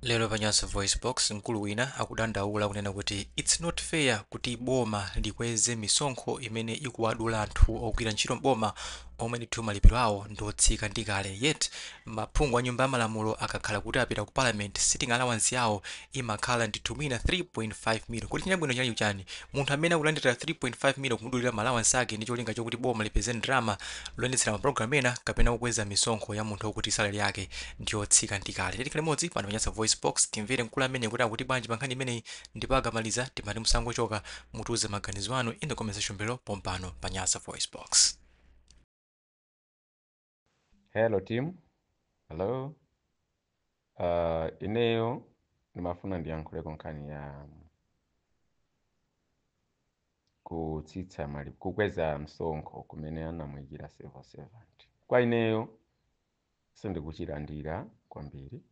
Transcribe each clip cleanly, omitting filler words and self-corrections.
Lero panyasa voice box mkulu wina akudandaula kunena kuti it's not fair kuti boma likweze misonkho imene ikuwadula anthu ogwira ntchito mboma omwe ndithu malipiro awo ndotsika ndi kale, yet maphungu a nyumba ya malamulo akakhala kuti apita ku parliament sitting allowance yawo imakhala ndithu mwina 3.5 million. Kuti chinabwino chinali chani munthu amene akulandira 3.5 million kumudulira ma allowance ake ndi cholinga chokuti boma lipeze ndalama loyendetsera mapulogalamu ena kapena kukweza misonkho ya munthu okuti salary yake ndiyotsika ndi kale. Titikale modzi pano panyasa voice box timvere mkulu amene kuti akuti bwanji pankhani imeneyi ndipo akamaliza timati musangochoka mutiuze maganizo anu in the comment section below pompano panyasa voice box. Hello team. Hello. Ineyo nimafuna ndiyankhule konkhani ya kutsitsa mali kukweza msonkho kumene anamuyikira civil servant. Kwa ineyo sindikuchilandira kwambiri.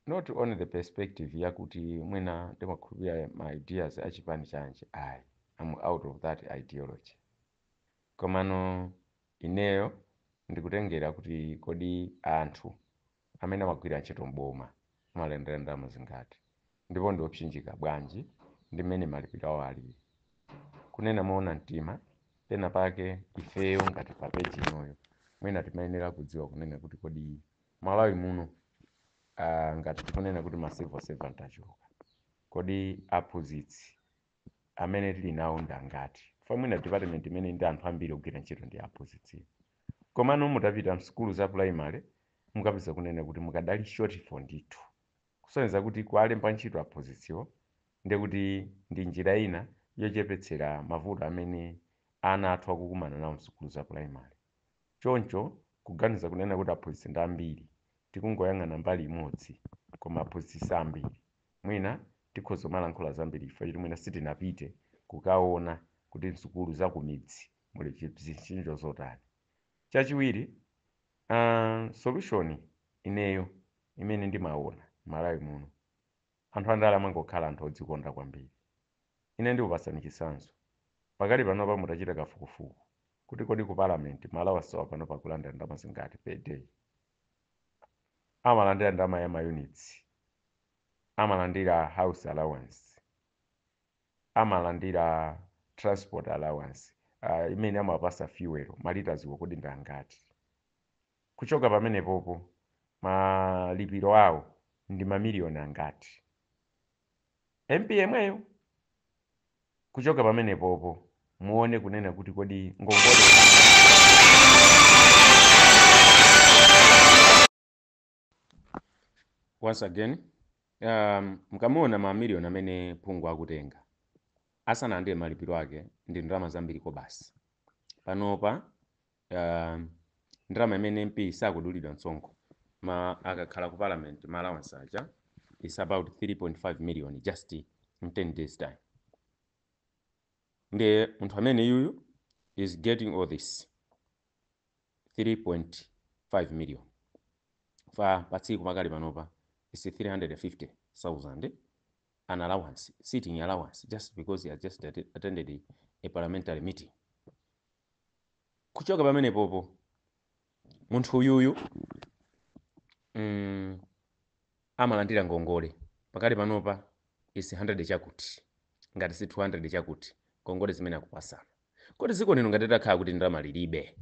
Not only the perspective yakuti mwina ndimakhulupirira my ideas achipani chanje. I'm out of that ideology. Komano ineyo ndikutengera kuti kodi anthu amene amagwira ntchito mboma amalendera ndalama zingati ndipo ndiopsinjika bwanji ndi mmene malipiro awo alili. Kunena moona mtima pena pake ifeyo ngati pa peji inoyo mwina timayenera kudziwa kunena kuti kodi Malawi muno ngati tikunena kuti ma civil servant achuluka kodi aphunzitsi amene tili nawo ndangati. Mwina department imene ndi anthu ambiri ogwira ntchito ndi aphunzitsi. Komano mutapita msukulu za primary mukapeza kunena kuti mukadali shortfall ndithu. Kusonyeza kuti kualemba ntchito aphunzitsiwo ndi kuti ndi njira ina yochepetsera mavuto amene ana athu akukumana nawo msukulu za primary. Choncho kuganiza kunena kuti aphunzitsi ndi ambiri tikungoyang'ana mbali imodzi koma aphunzitsi ambiri. Mwina tikhoza malankhula zambiri ife kuti mwina sitinapite kukaona kuti msukulu za kumidzi muli zintchito zotani. Chachiwiri, solution ineyo imene ndimaona Malawi muno anthu andalama ngokhala anthu odzikonda kwambiri. Ine ndikupasani chitsanzo. Pakali panopa mutachita kafukufuku kuti kodi ku parliament Malawi asowa pano pakulandira ndalama zingati per day. Amalandira ndalama ya units, amalandira house allowance, amalandira transport allowance, imene amapasa fuel malitazi kodi ndangati. Kuchoka pamene popo malipiro awo ndi mamiliyoni angati. MP yemweyo kuchoka pamene popo muone kunena kuti kodi ngongole. Once again, mkamuona mamiliyoni amene phungu akutenga asanandire malipiro ake ndi ndalama zambiri ko basi. Panopa ndalama imene MP sakudulidwa msonkho akakhala ku parliament ma allowance aja is about 3.5 million just in 10 days time. Nde munthu amene yuyu is getting all this 3.5 million pa tsiku pakali panopa is 350,000 an allowance, sitting allowance, just because he has just attended a parliamentary meeting. Kuchoka pamene popo munthu uyuyu amalandira ngongole pakali panopa is 100 chakuti ngati si 200 chakuti ngongole zimene akupasana. Kodi ziko lino ngati takhala kuti ndalama lilibe,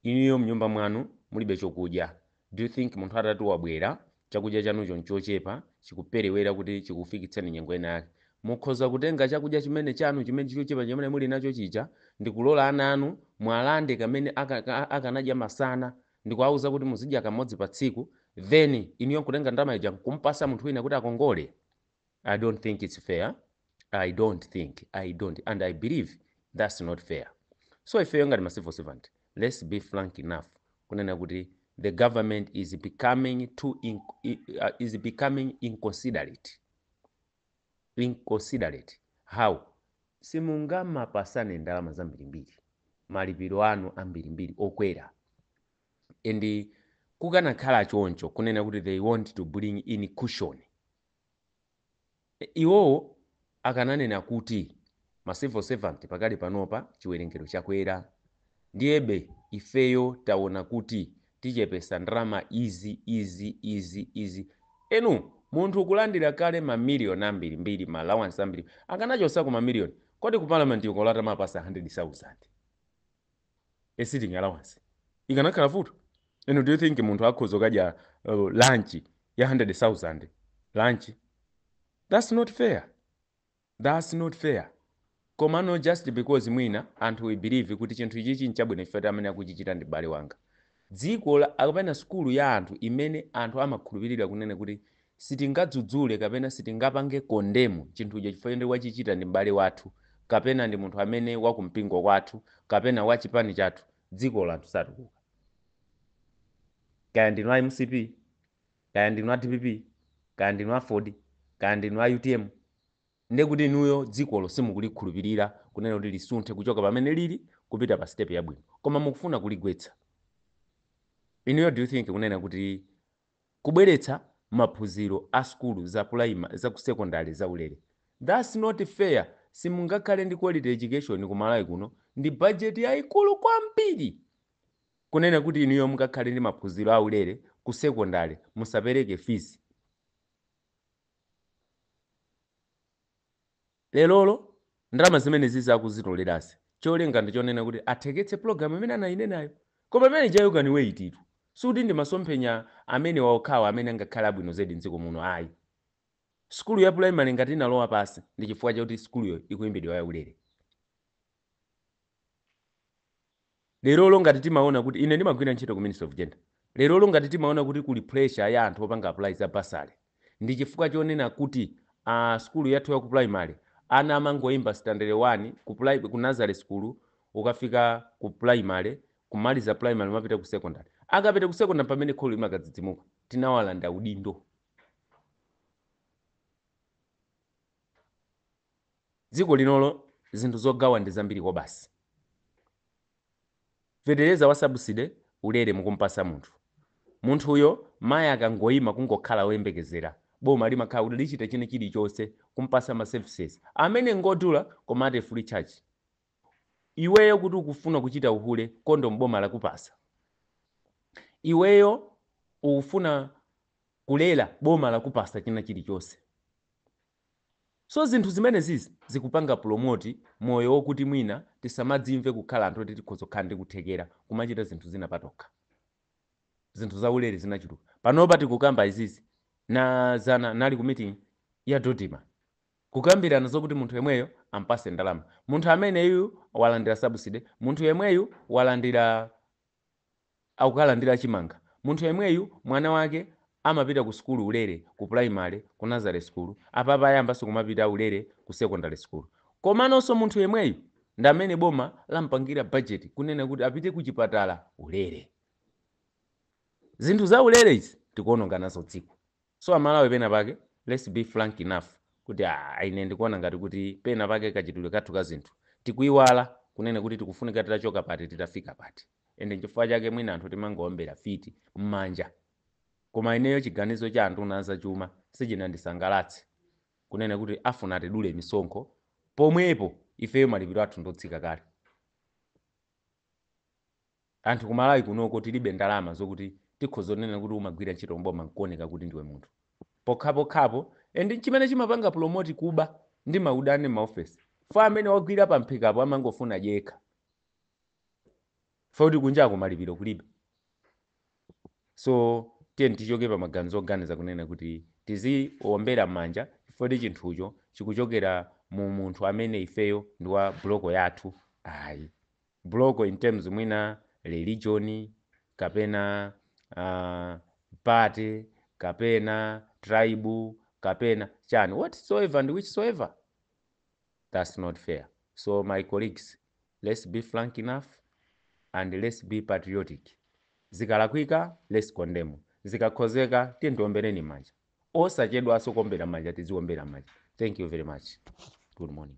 iniyo mnyumba mwanu mulibe chokudya, do you think munthu atatu wabwera chakudya chanucho nchochepa chikuperewera kuti chikufikitseni nyengo ena yake mukhoza kutenga chakudya chimene chanu chimene chochepa chimene muli nacho chicha ndikulola ana anu mwalande kamene akanadya masana ndikuwauza kuti muzidya kamodzi pa tsiku then iniyo kutenga ndalama ija kumpasa munthu wina kuti akongole. I don't think it's fair. I don't and I believe that's not fair. So if you're ngati civil servant, let's be frank enough kunena kuti the government is becoming inconsiderate. How? Simungama pasane ndalama zambirimbiri, malipiro anu ambirimbiri okwera. And kukanakhala choncho kunena kuti they want to bring in cushion. Iwo akananena kuti ma civil servant pakali panopa chiwerengero chakwera, ndiyebe ifeyo taona kuti tichepesa ndalama easy. Enu munthu ukulandira kale mamiliyoni ambiri mbiri ma allowance ambiri akanachosa ku mamiliyoni kodi ku parliament ukolata mapasa 100,000 a sitting allowance ikanakhala vuto. And do you think munthu akhoza kadya lunch ya 100,000 lunch? That's not fair. That's not fair. Koma no just because mwina anthu we believe kuti chinthu ichi nchabwino ife amene akuchichita ndi bale wanga. Dziko akapena skulu ya anthu imene anthu amakhulupirira kunene kuti sitingadzudzule kapena sitingapange kondemu chinthu icho chifukwa ndi wachichita ndi bale wathu kapena ndi munthu amene wakumpingo kwathu kapena wachipani chathu, dziko lathu satukuka. Kaya ndinu a MCP, kaya ndinu a DPP, kaya ndinu a Ford, kaya ndinu a UTM, ndekuti inuyo dzikolo simukulikhulupirira kunena kuti lisunthe kuchoka pamene lili kupita pa step yabwino, koma mukufuna kuligwetsa. Inuyo do you think kunena kuti kubweretsa maphunziro a skulu za primary za ku secondary za ulere, that's not fair. Simungakhale ndi quality education ku Malawi kuno ndi budget yaikulu kwambiri kunena kuti inuyo mungakhale ndi maphunziro a ulere ku secondary musapereke fees. Lelolo ndalama zimene zizakuzitolerasi cholenga ndichonena kuti atheketse program imene anayine nayo, koma imene jayo kani weititu suti ndi masomphenya amene waokhawa amene angakhala abwino zedi mdziko muno. Ayi, skulu ya primary ngati inalowa pasi ndi chifukwa chakuti skuluyo ikuyimbidwa ya ulere. Lero ngati timaona kuti ine ndimagwira ntchito ku Ministry of Gender, lero ngati timaona kuti kuli pressure ya anthu opanga apply za basale ndi chifukwa chonena kuti skulu yathu ya ku primary ana amangoyimba standard 1 ku nursery school ukafika ku primary kumaliza primary mapita ku secondary. Akapita ku secondary pamene kholo imakadzidzimuka tinawalanda udindo. Dziko linolo zinthu zogawa ndi zambiri kwa basi. Fetereza wa subsidy ulere mukumpasa munthu uyo mayi akangoyima kungokhala oyembekezera boma limakhala kuti lichite chine chilichonse kumpasa ma services amene ngodula komate free charge. Iweyo kuti ukufuna kuchita uhule kondo mboma lakupasa, iweyo ukufuna kulera boma lakupasa china chilichonse. So zinthu zimene zizi zikupanga promote moyo wokuti mwina tisamadzimve kukhala anthu oti tikhozokhala ndi kuthekera kumachita zinthu zina patokha. Zinthu za ulere zinachituka panopa tikukamba izizi na zana nali ku meeting ya Dodima kukambirana zokuti munthu yemweyo ampase ndalama, munthu ameneyu walandira subsidy, munthu yemweyu walandira akukalandira chimanga, munthu yemweyu mwana wake amapita ku school ulere ku primary ku nursery school apapa ayambanso kumapita ulere ku secondary school. Komanonso munthu yemweyu ndi amene boma lampangira budget kunena kuti apite ku chipatala ulere. Zinthu za ulere izi tikuononga nazo dziko. So amalawi pena pake let's be frank enough kuti ine ndikuona ngati kuti pena pake kachitulwe kathu ka zinthu tikuiwala kunena kuti tikufunika titachoka pati titafika pati, ende chifukwa chake mwina anthu timangowombera fiti mmanja. Koma ineyo chiganizo cha anthu naza chuma sichinandisangalatse kunena kuti afuna tidule misonkho pomwepo ifeyo malipiro athu ndotsika kale. Anthu kumalawi kunoko tilibe ndalama zokuti tikhozonena kuti umagwira ntchito mboma nkuoneka kuti ndiwe munthu pokhapokhapo. Ende chimene chimapanga promote kuba ndi maudani maofesi fa amene wagwira pa mphikapo amangofuna jekha fa kuti kunjako malipiro kulibe. So tiye tichoke pa maganizo oganiza kunena kuti tiziombera manja chifukwa chinthucho chikuchokera mu munthu amene ifeyo ndi wa bloko yathu. Ayi, bloko in terms mwina religion kapena party kapena tribe kapena chani whatsoever and whichsoever, that's not fair. So my colleagues, let's be frank enough and let's be patriotic. Zikalakwika let's condemn, zikakhozeka tiye ndiombereni manja, osachedwa asokombera manja tiziombera manja. Thank you very much. Good morning.